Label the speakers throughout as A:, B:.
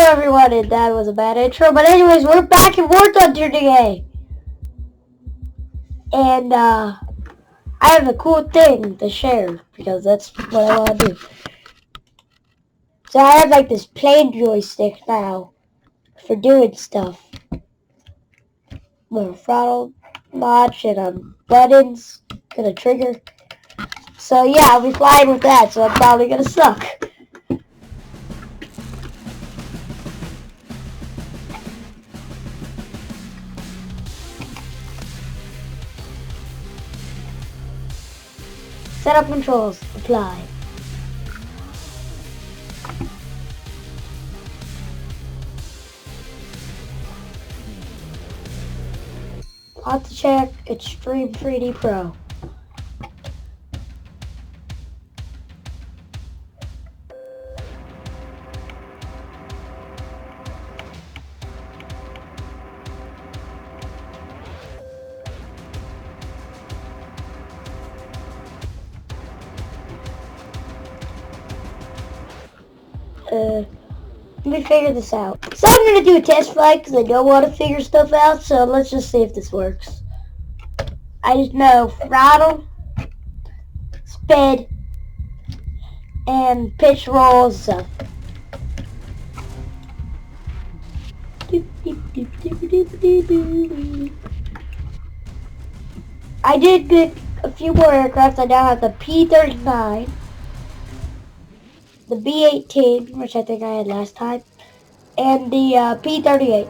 A: everyone, and that was a bad intro. But anyways, we're back in War Thunder today. And I have a cool thing to share because that's what I want to do. So I have like this plain joystick now for doing stuff. With a throttle notch and buttons and a trigger. So yeah, I'll be flying with that, so I'm probably gonna suck. Setup controls, apply. Auto check, Extreme 3D Pro. Let me figure this out. So I'm going to do a test flight because I don't want to figure stuff out, so let's just see if this works. I just know throttle, speed, and pitch roll and stuff. I did get a few more aircraft. I now have the P-39. The B-18, which I think I had last time, and the P-38.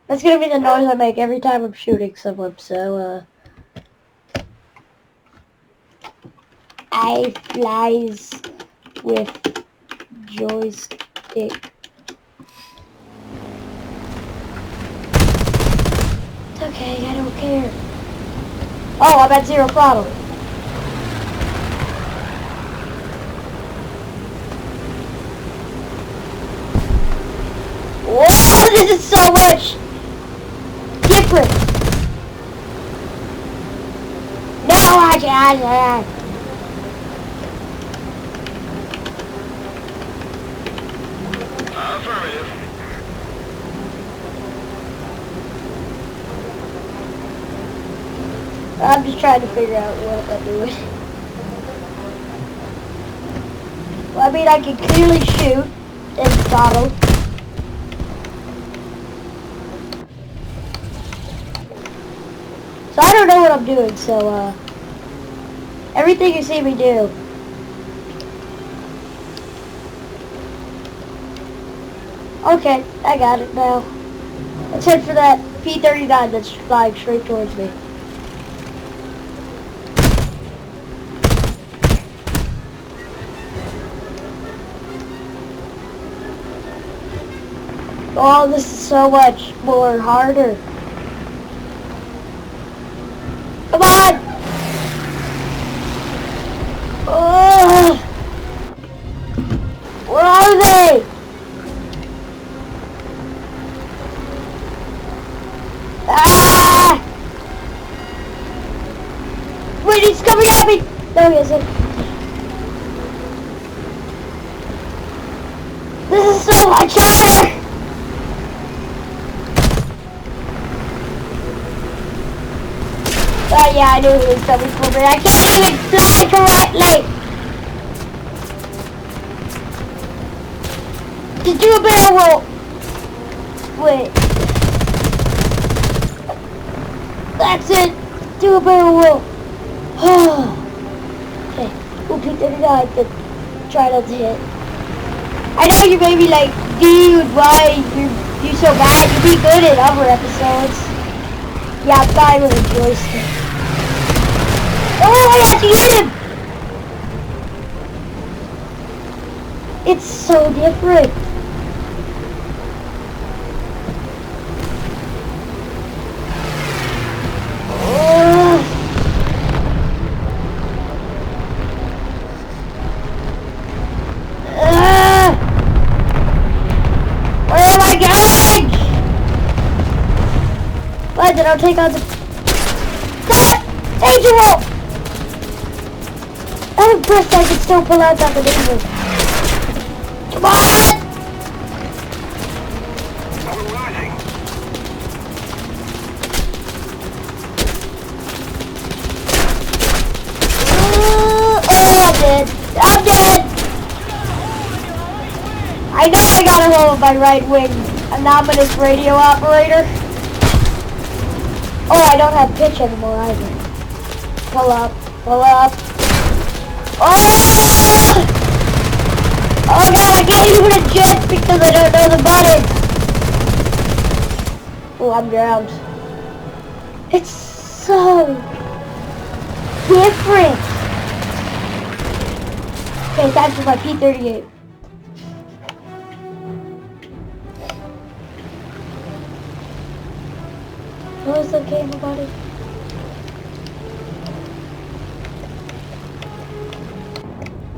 A: That's gonna be the noise I make every time I'm shooting someone, so, I flies with joystick. Okay, I don't care. Oh, I'm at zero throttle. Whoa, this is so much different. No, I can't.
B: Affirmative.
A: I'm just trying to figure out what I'm doing. Well, I mean, I can clearly shoot and throttle. So I don't know what I'm doing, so, everything you see me do. Okay, I got it now. Let's head for that P-39 that's flying straight towards me. Oh, this is so much more harder. Come on! Oh! Where are they? Ah! Wait, he's coming at me! No, he isn't. This is so much harder! Oh yeah, I knew he was coming for me. I can't even fly correctly! Just do a barrel roll! Wait. That's it! Do a barrel roll! Okay. We'll pick 39 to try not to hit. I know you may be like, dude, why you so bad? You'd be good in other episodes. Yeah, I'm fine with a joystick. Oh, I actually hit him! It's so different. Where am I going? But then I'll take out the Danger roll! I'm impressed I can still pull out that maneuver. Come on! I'm dead. I'm dead! I know I got a hold of my right wing. Anonymous radio operator. Oh, I don't have pitch anymore either. Pull up. Pull up. Oh! Oh god, I can't even eject because I don't know the button. Oh, I'm drowned. It's so different. Okay, time for my P-38. What was the camera body?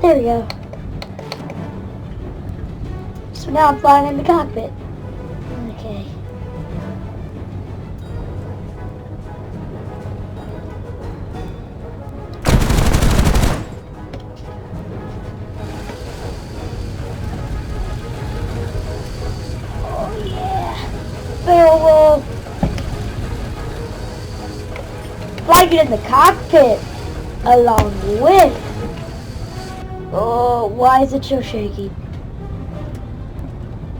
A: There we go. So now I'm flying in the cockpit. Okay. Oh yeah. Barrel roll. Flying it in the cockpit along with. Oh, why is it so shaky?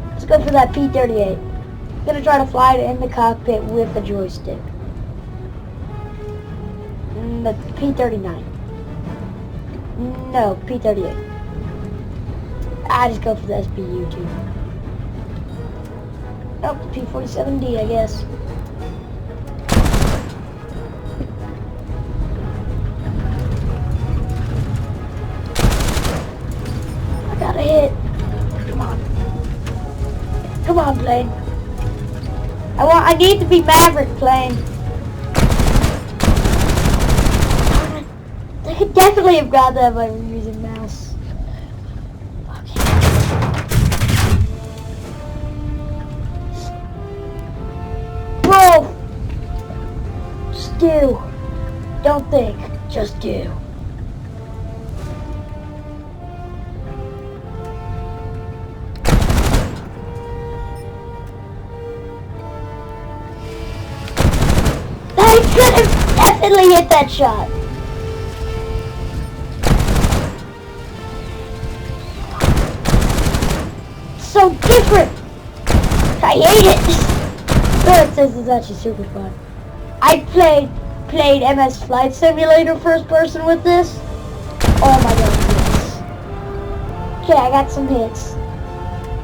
A: Let's go for that P-38. I'm gonna try to fly it in the cockpit with the joystick. The P-39. No, P-38. I just go for the SPU too. Oh, the P-47D, I guess. Got a hit. Come on. Come on, plane. I need to be Maverick plane. I could definitely have got that by using mouse. Okay. Bro! Just do. Don't think. Just do. I could have definitely hit that shot. So different. I hate it. This is actually super fun. I played MS Flight Simulator first person with this. Oh my god, yes. Okay, I got some hits.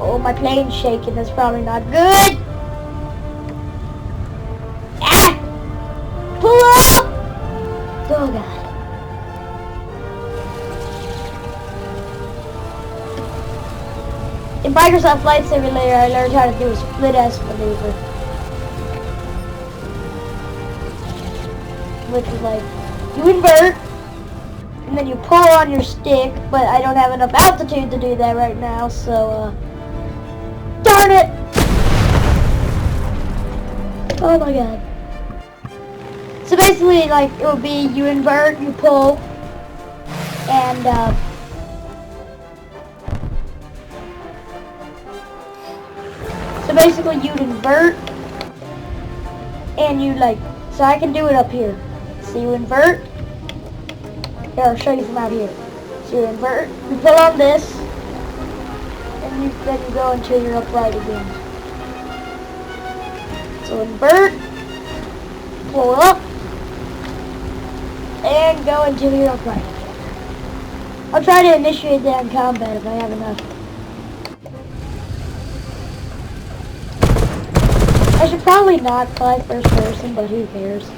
A: Oh, my plane's shaking. That's probably not good. Pull up! Oh god. In Microsoft Flight Simulator, I learned how to do a split S maneuver. Which is like, you invert, and then you pull on your stick, but I don't have enough altitude to do that right now, so, darn it! Oh my god. So basically, like, it would be you invert, you pull, and, so basically you'd invert, and you, like, so I can do it up here. So you invert, here, I'll show you from out here. So you invert, you pull on this, and then you go until you're upright again. So invert, pull up, and go until you're upright. I'll try to initiate that in combat if I have enough. I should probably not fly first person, but who cares?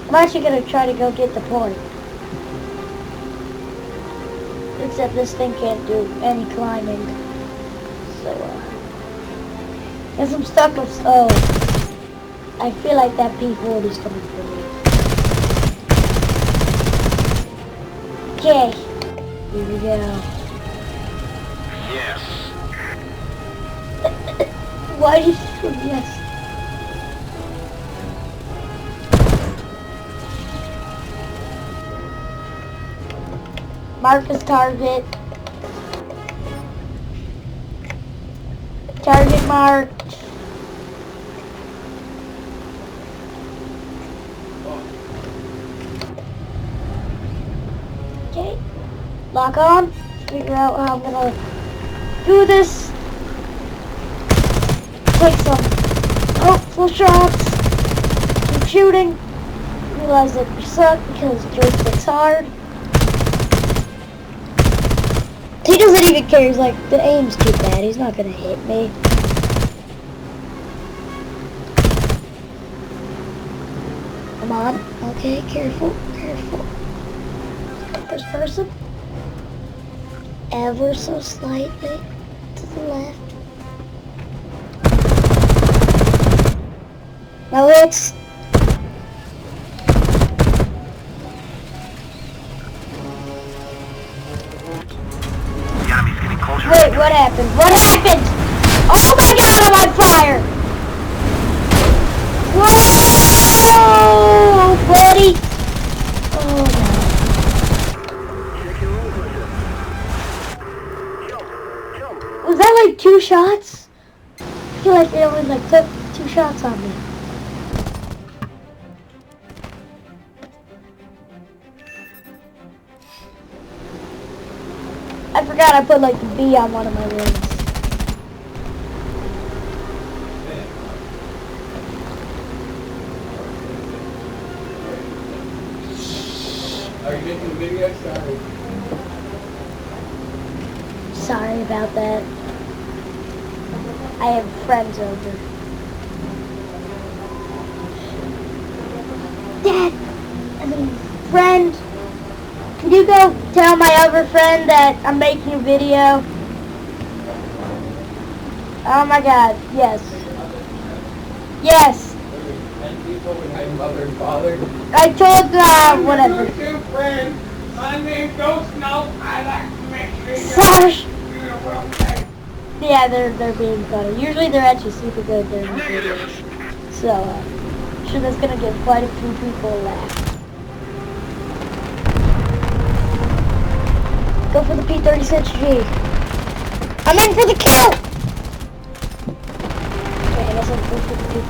A: I'm actually going to try to go get the point. Except this thing can't do any climbing. So, guess I'm stuck with, oh, I feel like that P-40 is coming for me. Okay, here we go.
B: Yes.
A: Why did you do yes? Marcus target. Target marked. Okay. Lock on. Figure out how I'm gonna do this. Take some. Oh, full shots. Keep shooting. Realize that you suck because joystick's hard. He doesn't even care. He's like, the aim's too bad. He's not gonna hit me. Come on. Okay, careful, careful. First person. Ever so slightly to the left. Now let's. Wait, what happened? What happened? Oh my god, I'm on fire! Whoa, buddy! Oh no. Was that like 2 shots? I feel like they only like took 2 shots on me. I forgot I put like the B on one of my rings.
B: Are you making a video? Sorry.
A: Sorry about that. I have friends over. Dad! I mean, friend! Can you go tell my other friend that I'm making a video? Oh my god, yes. Yes!
B: And people with my mother and father.
A: I told, whatever.
B: Two friends. My name's Ghost Snow. I like to make videos.
A: Sash! Yeah, they're being funny. Usually they're actually super good during the videos. So, I'm sure that's gonna get quite a few people a laugh. Go for the P36G. I'm in for the kill! Okay, I guess I'll go for the P30.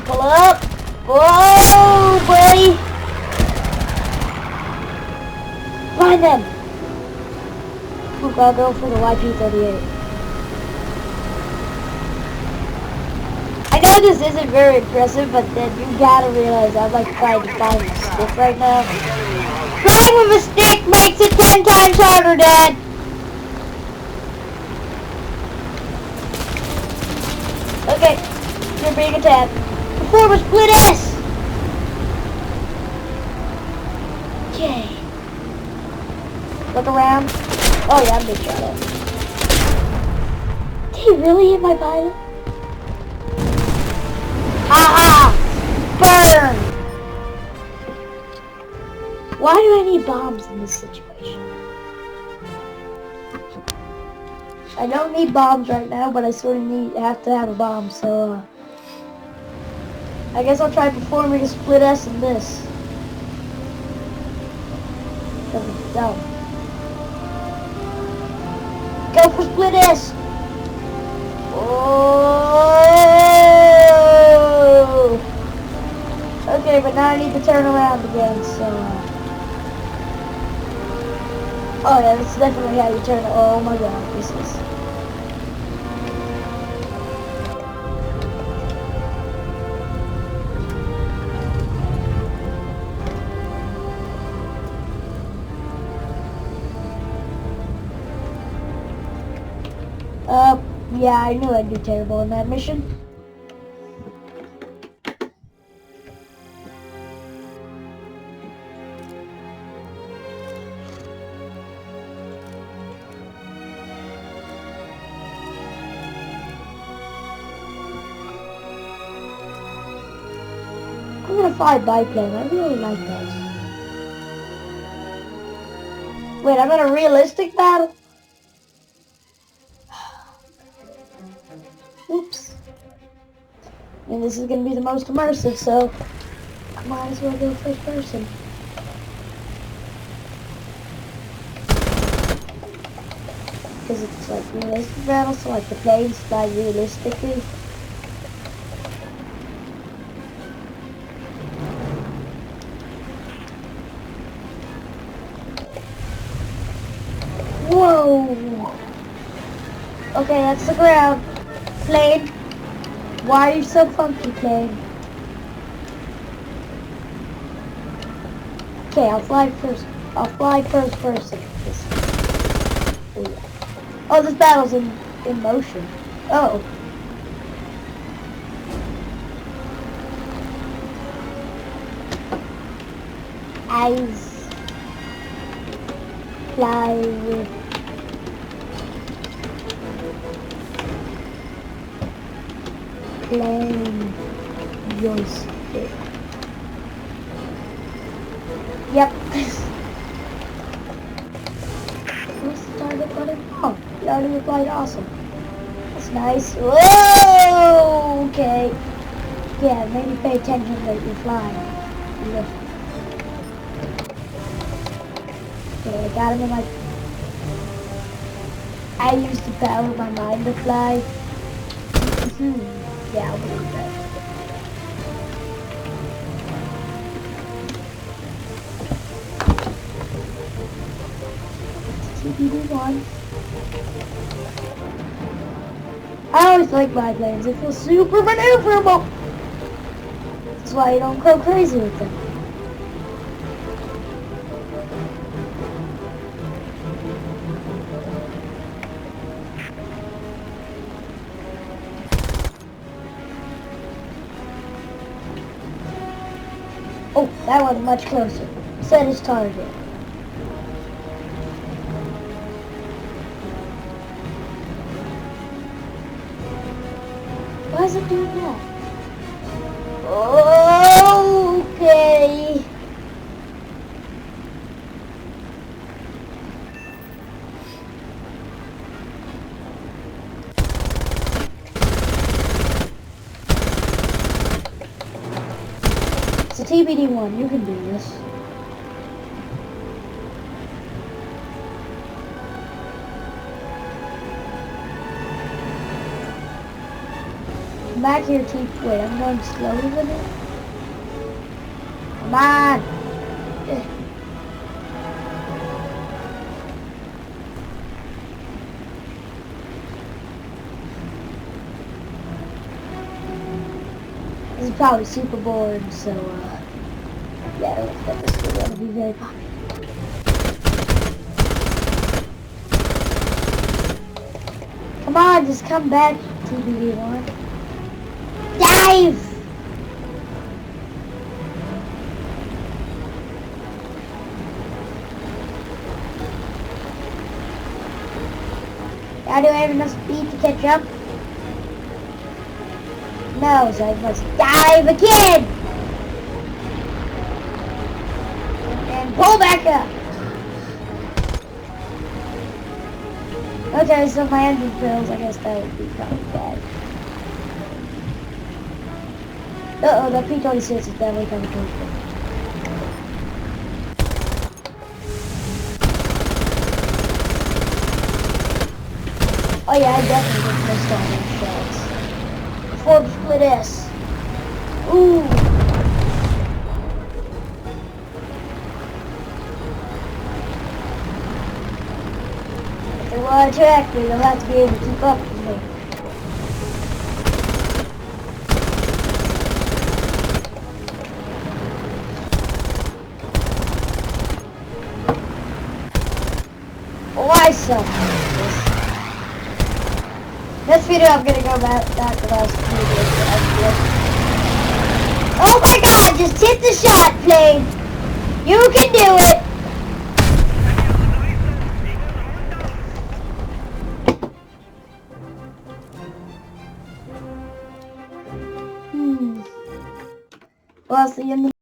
A: Pull up! Whoa, buddy! Find them! Oop, I'll go for the YP38. I know this isn't very impressive, but then you gotta realize I'm like trying to find a stick right now. Flying with a stick makes it 10 times harder, Dad! Okay, you're being attacked. Perform a split S! Okay. Look around. Oh yeah, I'm being shot at. Did he really hit my pilot? Aha! Burn! Why do I need bombs in this situation? I don't need bombs right now, but I sort of have to have a bomb, so I guess I'll try performing a split S in this. Down. Go for split S! Oh! Okay, but now I need to turn around again, so... Oh yeah, that's definitely how you turn it. Oh my god, this is... yeah, I knew I'd do terrible in that mission. I'm gonna fly biplane. I really like those. Wait, I'm in a realistic battle? Oops. And this is gonna be the most immersive, so I might as well go first person. Because it's like realistic battle, so like the planes fly realistically. Whoa! Okay, that's the ground. Plane. Why are you so funky, plane? Okay, I'll fly first. I'll fly first person. Oh, this battle's in motion. Oh. Eyes fly with playing joystick. Yep. Where's the target button? Oh, you already replied. Awesome. That's nice. Whoa! Okay. Yeah, maybe pay attention that you're flying. Yeah. Okay, I got him in my... I used the power of my mind to fly. Yeah, I'll believe that. TBD1. I always like biplanes. They feel super maneuverable. That's why you don't go crazy with them. Oh, that one's much closer. Set his target. Why is it doing that? Okay. It's a TBD1. You can do this. Come back here, wait, I'm going slowly with it. Come on. This is probably super bored, so yeah, I don't expect this video to be very popular. Come on, just come back, TBD1. Dive! Now do I have enough speed to catch up? No, so I must dive again! And pull back up! Okay, so my engine fails. I guess that would be probably bad. Uh-oh, that P-26 is definitely coming towards me. Oh yeah, I definitely just missed all those shots. Forbes split S. Ooh. If they want to attack me, they'll have to be able to keep up with me. Oh, I suck. This video I'm gonna go back to last video. Oh my god, just hit the shot, plane. You can do it. Well, I'll see you in the